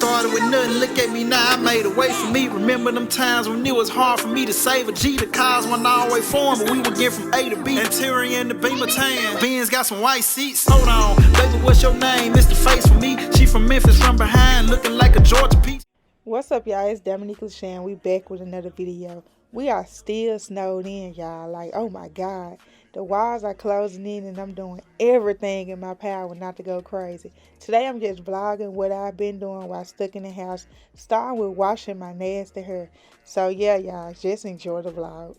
Started with nothing, look at me now, I made a way for me. Remember them times when it was hard for me to save a G. The cars went all the way for him, but we would get from A to B. Interior in the Beamer tan, Benz got some white seats. Hold on, baby, what's your name? It's the face for me. She from Memphis, from behind, looking like a Georgia peach. What's up, y'all? It's Dominique, LaShae, and we back with another video. We are still snowed in, y'all. Like, oh my God. The walls are closing in and I'm doing everything in my power not to go crazy. Today I'm just vlogging what I've been doing while stuck in the house, starting with washing my nasty hair. So yeah, y'all, just enjoy the vlog.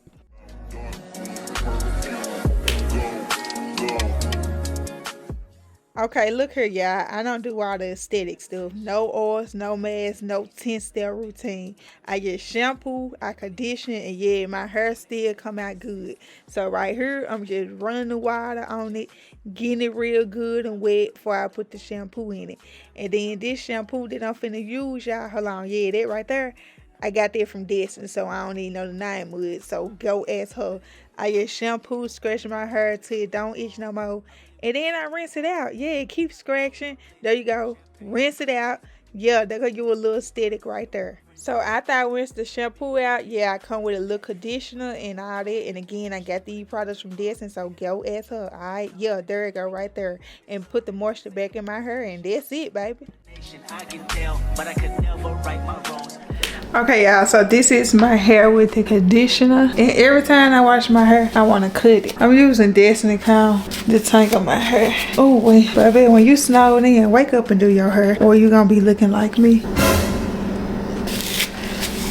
Okay, look here, y'all. I don't do all the aesthetic stuff. No oils, no masks, no 10-step routine. I just shampoo, I condition, and yeah, my hair still come out good. So right here, I'm just running the water on it, getting it real good and wet before I put the shampoo in it. And then this shampoo that I'm finna use, y'all, hold on, yeah, that right there, I got that from Destiny, so I don't even know the name of it. So go ask her. I just shampoo, scratch my hair till it don't itch no more. And then I rinse it out. Yeah, it keeps scratching. There you go. Rinse it out. Yeah, they're going to give you a little aesthetic right there. So after I rinse the shampoo out, yeah, I come with a little conditioner and all that. And again, I got these products from Destiny, so go ask her. All right, yeah, there you go right there. And put the moisture back in my hair, and that's it, baby. I can tell, but I could never right my wrongs. Okay, y'all, so this is my hair with the conditioner, and every time I wash my hair I want to cut it. I'm using Destiny Comb to tangle my hair. Oh wait, baby, when you snowed in, wake up and do your hair or you gonna be looking like me.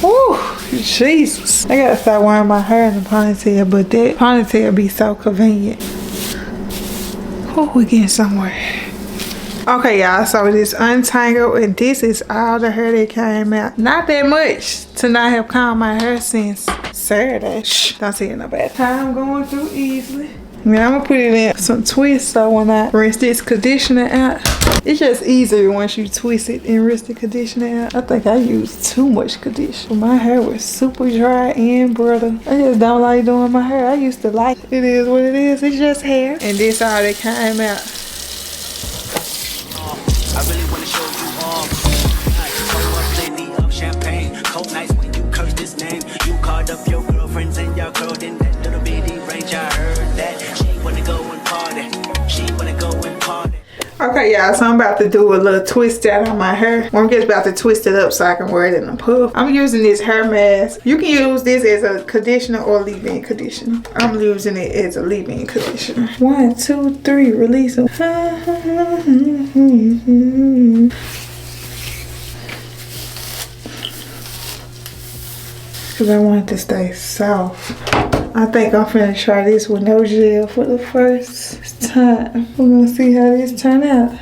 Woo, Jesus, I gotta start wearing my hair in a ponytail, but that ponytail be so convenient. Oh, we getting somewhere. Okay, y'all, so this untangled, and this is all the hair that came out. Not that much to not have combed my hair since Saturday. Shh, don't say it no bad. Time going through easily. Now I'm gonna put it in some twists, so when I rinse this conditioner out, it's just easier once you twist it and rinse the conditioner out. I think I used too much conditioner. My hair was super dry and brittle. I just don't like doing my hair. I used to like it. It is what it is. It's just hair. And this all that came out. I really want to show you all. Pour up plenty of champagne. Cold nights when you curse this name. You called up your girlfriends and your girl in that little bitty range. I heard that she wanna go and party. She wanna go and party. Okay, y'all, so I'm about to do a little twist out on my hair. I'm just about to twist it up so I can wear it in a puff. I'm using this hair mask. You can use this as a conditioner or leave-in conditioner. I'm using it as a leave-in conditioner. 1, 2, 3, release them. Because I want it to stay soft. I think I'm finna try this with no gel for the first time. We're gonna see how this turn out.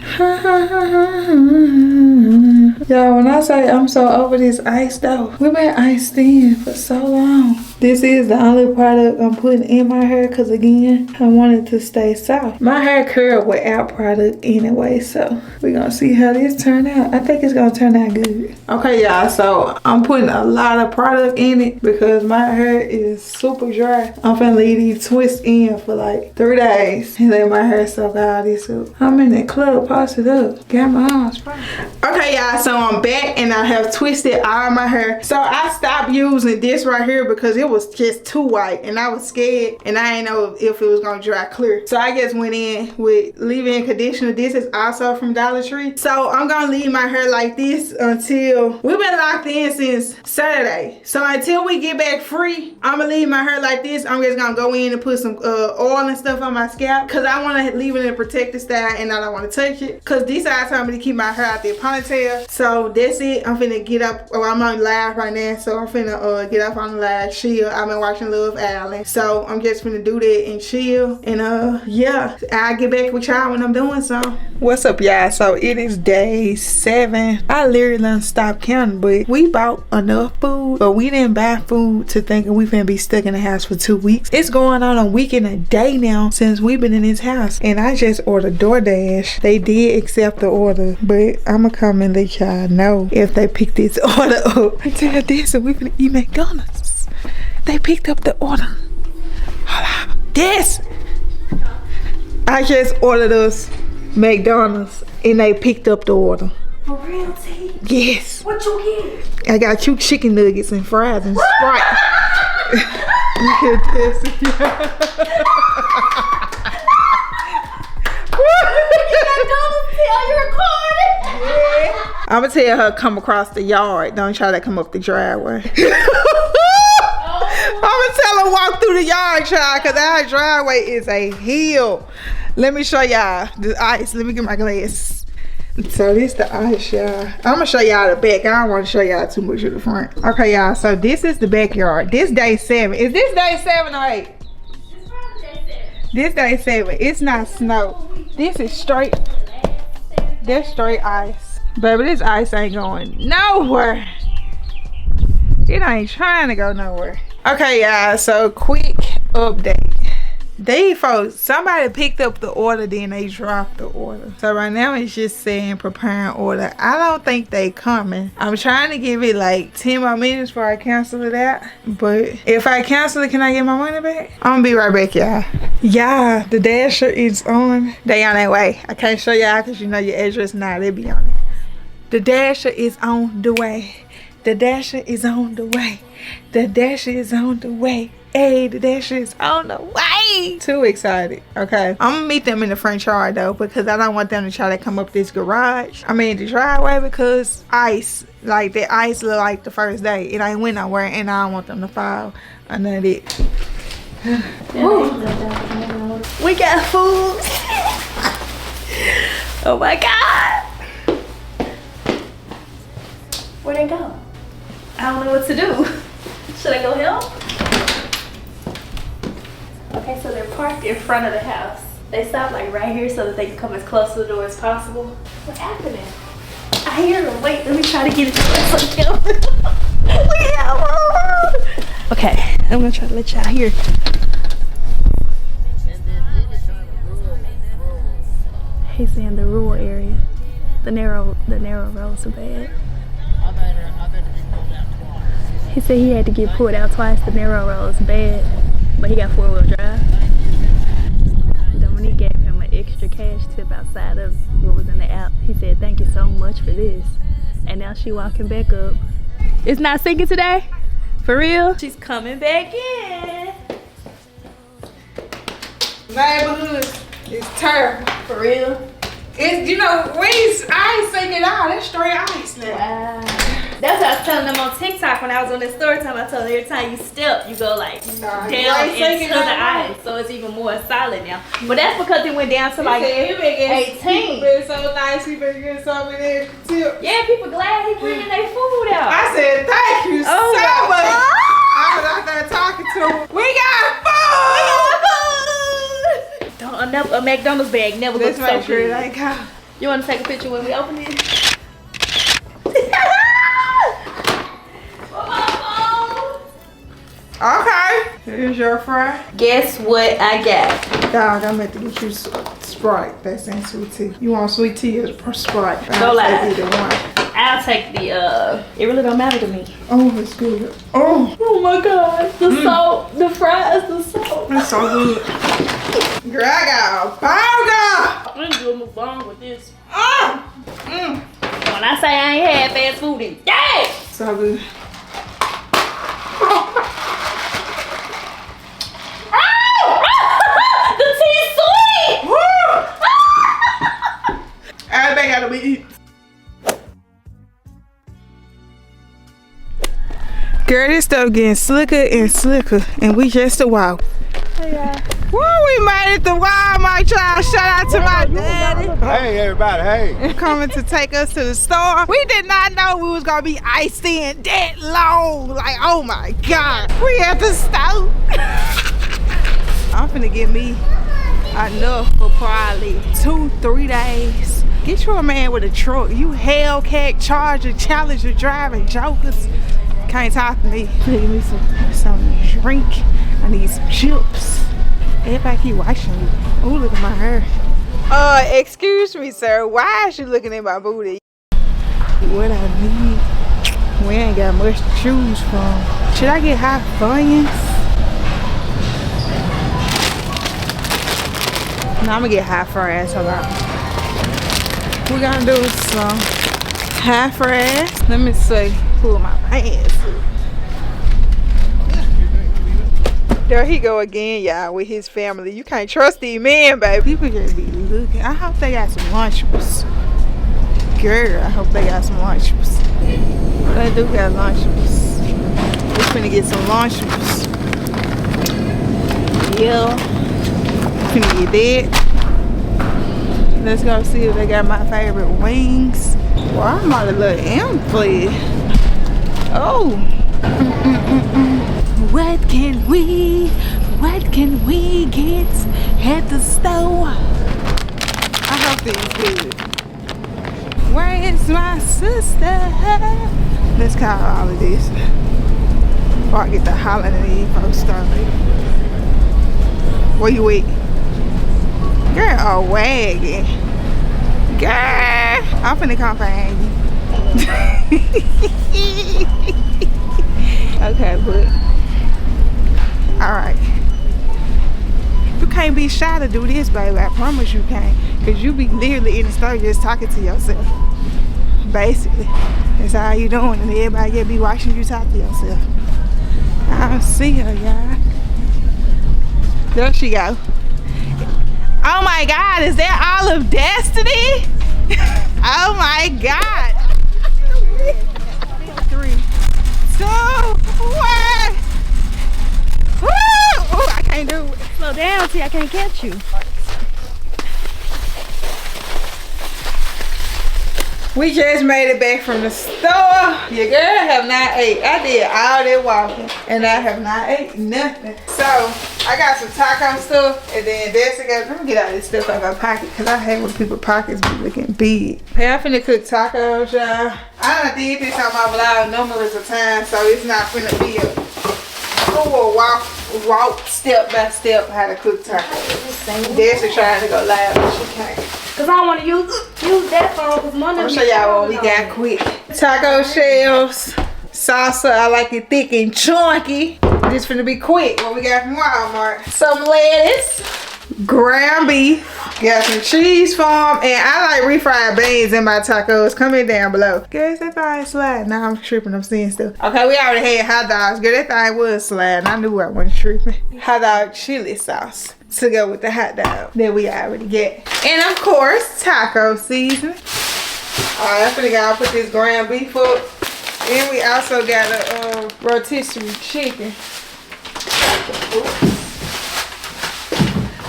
Y'all, when I say I'm so over this ice though, we've been iced in for so long. This is the only product I'm putting in my hair because again, I want it to stay soft. My hair curled without product anyway, so we're gonna see how this turn out. I think it's gonna turn out good. Okay, y'all, so I'm putting a lot of product in it because my hair is super dry. I'm finna leave these twists in for like 3 days and let my hair soak all this up. I'm in the club, post it up. Got my arms fine. Okay, y'all, so I'm back and I have twisted all my hair. So I stopped using this right here because it was just too white and I was scared and I didn't know if it was gonna dry clear. So I just went in with leave-in conditioner. This is also from Dollar Tree. So I'm gonna leave my hair like this until we've been locked in since Saturday. So until we get back free, I'm gonna leave my hair like this. I'm just gonna go in and put some oil and stuff on my scalp because I want to leave it in a protective style and I don't want to touch it because these guys told me to keep my hair out there ponytail. So that's it. I'm finna get up. Oh, I'm on live right now, so I'm finna get up on the live, chill. I've been watching Love Island, so I'm just finna do that and chill. And yeah, I'll get back with y'all when I'm doing so. What's up, y'all? So it is day 7. I literally done stopped counting, but we bought enough food, but we didn't buy food to thinking we finna be stuck in the house for 2 weeks. It's going on a week and a day now since we've been in this house, and I just ordered DoorDash. They did accept the order, but I'ma come and let y'all know if they pick this order up. I tell this, and we finna eat McDonald's. They picked up the order. Hold on. Yes, I just ordered us McDonald's and they picked up the order. For real, T? Yes. What you get? I got 2 chicken nuggets and fries and Sprite. You can test it. Are you recording? Yeah. I'm gonna tell her come across the yard. Don't try to come up the driveway. I'm gonna tell her walk through the yard, child, cause our driveway is a hill. Let me show y'all the ice. Let me get my glasses. So this the ice, y'all. I'm gonna show y'all the back. I don't want to show y'all too much of the front. Okay, y'all. So this is the backyard. This day 7. Is this day 7 or 8? This day 7. It's not snow. This is straight. That's straight ice. Baby, this ice ain't going nowhere. It ain't trying to go nowhere. Okay, y'all. So quick update. These folks, somebody picked up the order, then they dropped the order. So right now it's just saying preparing order. I don't think they coming. I'm trying to give it like 10 more minutes before I cancel it out. But if I cancel it, can I get my money back? I'm gonna be right back, y'all. Yeah, the Dasher is on. They on their way. I can't show y'all because you know your address now. They be on it. The Dasher is on the way. The Dasher is on the way. The Dasher is on the way. Hey, the Dasher is on the way. Too excited. Okay, I'm gonna meet them in the front yard though, because I don't want them to try to come up this garage. I mean the driveway, because ice, like the ice look like the first day. It ain't went nowhere, and I don't want them to fall under it. We got food. Oh my God. Where'd they go? I don't know what to do. Should I go help? Okay, so they're parked in front of the house. They stopped like right here so that they can come as close to the door as possible. What's happening? I hear them. Wait, let me try to get it to Okay, I'm gonna try to let y'all hear. He's in the rural area. The narrow roads are bad. He said he had to get pulled out twice. The narrow road's bad, but he got 4-wheel drive. Dominique gave him an extra cash tip outside of what was in the app. He said, "Thank you so much for this." And now she walking back up. It's not sinking today? For real? She's coming back in. Neighborhood is terrible. For real? It's, you know, when I ain't singing out, that's straight ice now. Wow. That's what I was telling them on TikTok when I was on that story time. I told them every time you step, you go like down into the ice. So it's even more solid now. But that's because it went down to like 18. It's so nice, he been getting so many tips. Yeah, people glad he bringing their food out. I said, thank you so much. I was out there talking to him. We got food! Don't, a McDonald's bag never looks so Let's make sure good. it ain't cold. You want to take a picture when we open it? Okay. Here's your fry. Guess what I got? Dog, I meant to get you Sprite. That's in sweet tea. You want sweet tea or Sprite? Go like either one. I'll take the, it really don't matter to me. Oh, it's good. Oh my God. The salt, the fries, the salt. It's so good. Girl, I got a burger. I'm gonna do a mukbang with this. When I say I ain't had fast food in days. So good. The tea's sweet. Everybody gotta be eating. Girl, this stuff getting slicker and slicker, and we just a walk. Hey, y'all. Woo, we made it to Walmart, y'all. Shout out to my daddy. Hey, everybody, hey. Coming to take us to the store. We did not know we was gonna be iced in that long. Like, oh my God. We at the store. I'm finna get me enough for probably 2-3 days. Get you a man with a truck. You Hellcat, Charger, Challenger driving jokers. Can't talk to me. Give me some drink. I need some chips. Everybody keep watching me. Oh, look at my hair. Excuse me, sir. Why is you looking at my booty? What I need. We ain't got much to choose from. Should I get hot Funyuns? No, I'm gonna get hot fries. Hold on. We're gonna do some high fries. Let me see. Pull my pants. There he go again, y'all, with his family. You can't trust these men, baby. People just be looking. I hope they got some Lunchables. Girl, I hope they got some Lunchables. They do got Lunchables. We finna get some Lunchables. Yeah. Finna get that. Let's go see if they got my favorite wings. Well, I'm on a little ampli. Oh. What can we get at the store? I hope this is good. Where is my sister? Let's call all of this before I get the hollering at these folks started. Where you at? Girl, a wagon. Girl, I'm finna come find you. Okay, but alright. You can't be shy to do this, baby. I promise you can't. Because you be literally in the store just talking to yourself. Basically. That's all you doing. And everybody just be watching you talk to yourself. I don't see her, y'all. There she go. Oh my God, is that all of Destiny? Oh my God. 3, 2, 1. Woo! Oh, I can't do it. Slow down, see, I can't catch you. We just made it back from the store. Your girl have not ate. I did all that walking and I have not ate nothing. So I got some taco stuff and then Destiny got, let me get all this stuff out of my pocket because I hate when people's pockets be looking big. Hey, I'm finna cook tacos, y'all. I done did this on my vlog numerous of times, so it's not finna be a full walk step by step how to cook tacos. Destiny trying to go live, but she can't. Cause I don't want to use that phone. Cause one of them. I'm show y'all what we got quick. Taco shells, salsa. I like it thick and chunky. This finna be quick. What we got from Walmart? Some lettuce, ground beef, got some cheese farm, and I like refried beans in my tacos. Comment down below. Guess that thing sliding. Nah, I'm tripping. I'm seeing stuff. Okay, we already had hot dogs. Girl, that thing was sliding. I knew I wasn't tripping. Hot dog chili sauce to go with the hot dog that we already get. And of course, taco seasoning. Alright, I'm finna go put this ground beef up. And we also got a rotisserie chicken.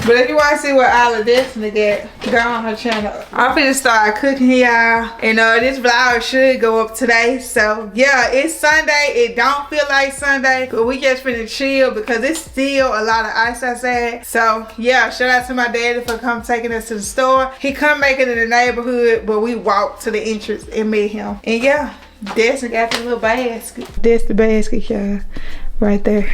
But if you want to see what all of Destiny got, go on her channel. I'm finna start cooking, y'all. And this vlog should go up today. So yeah, it's Sunday. It don't feel like Sunday, but we just finna chill because it's still a lot of ice outside. So yeah, shout out to my daddy for come taking us to the store. He come make it in the neighborhood, but we walked to the entrance and met him. And yeah, Destiny got the little basket. That's the basket, y'all, right there.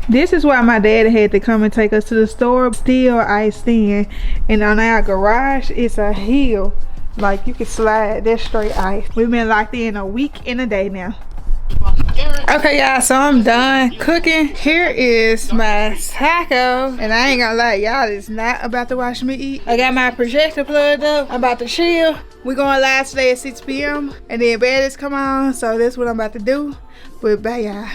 This is why my daddy had to come and take us to the store. Still iced in. And on our garage, it's a hill. Like you can slide, that's straight ice. We've been locked in a week and a day now. Okay, y'all, so I'm done cooking. Here is my taco. And I ain't gonna lie, y'all, it's not about to watch me eat. I got my projector plugged up. I'm about to chill. We're going live today at 6 p.m. And then bed is come on. So that's what I'm about to do. But bye, y'all.